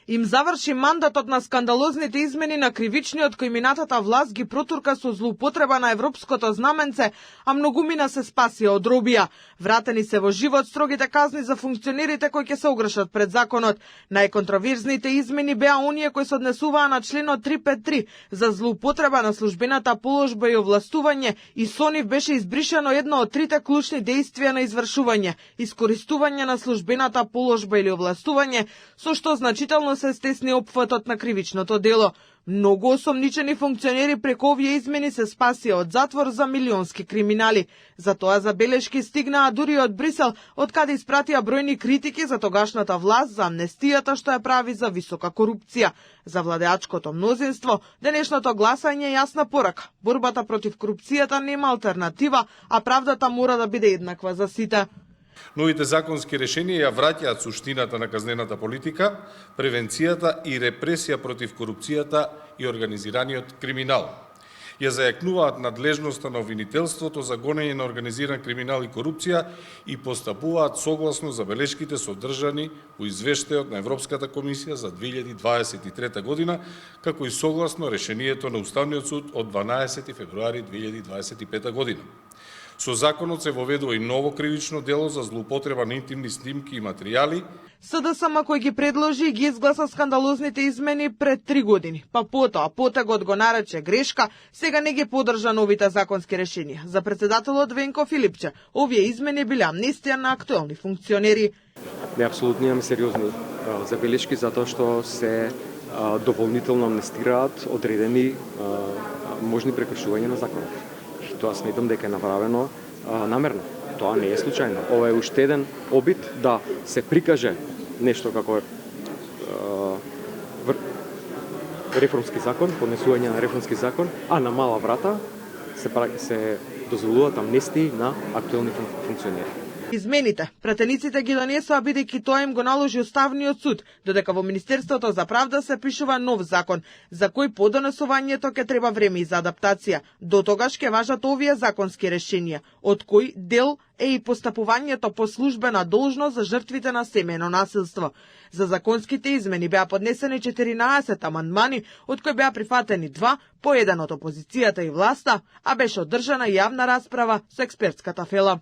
Им заврши мандатот на скандалозните измени на кривичниот кој минатата власт ги протурка со злоупотреба на европското знаменце, а многумина се спасија од робија. Вратени се во живот строгите казни за функционерите кои ќе се огршат пред законот. Најконтроверзните измени беа оние кои се однесуваа на членот 353 за злоупотреба на службената положба и овластување, и со нив беше избришено едно од трите клучни дејствија на извршување – искористување на службената положба или овластување, со што значително се стесни опфатот на кривичното дело. Многу осомничени функционери преку овие измени се спасија од затвор за милионски криминали. Затоа забелешки стигнаа дури од Брисел, од каде испратија бројни критики за тогашната власт за амнестијата што ја прави за висока корупција. За владеачкото мнозинство, денешното гласање е јасна порака. Борбата против корупцијата нема алтернатива, а правдата мора да биде еднаква за сите. Новите законски решенија ја враќаат суштината на казнената политика, превенцијата и репресија против корупцијата и организираниот криминал. Ја зајакнуваат надлежноста на обвинителството за гонење на организиран криминал и корупција и постапуваат согласно забелешките содржани во извештајот на Европската комисија за 2023 година, како и согласно решението на Уставниот суд од 12 февруари 2025 година. Со законот се воведува и ново кривично дело за злоупотреба на интимни снимки и материјали. СДСМ кој ги предложи и ги изгласа скандалозните измени пред 3 години, па потоа потегот го нарече грешка, сега не ги поддржа новите законски решенија. За председателот Венко Филипче, овие измени биле амнестија на актуелни функционери. Не, апсолутно имаме сериозни забелешки затоа што се дополнително амнестираат одредени можни прекршувања на законот. Тоа сметам дека е направено намерно. Тоа не е случајно. Ова е уште еден обид да се прикаже нешто како реформски закон, поднесување на реформски закон, а на мала врата се дозволуваат амнестии на актуелни функционери. Измените пратениците ги донесоа бидејќи тоа им го наложи Уставниот суд, додека во Министерството за правда се пишува нов закон, за кој по донесувањето ќе треба време и за адаптација. До тогаш ќе важат овие законски решенија, од кој дел е и постапувањето по службена должност за жртвите на семејно насилство. За законските измени беа поднесени 14 амандмани, од кои беа прифатени 2, по еден од опозицијата и власта, а беше одржана јавна расправа со експертската фела.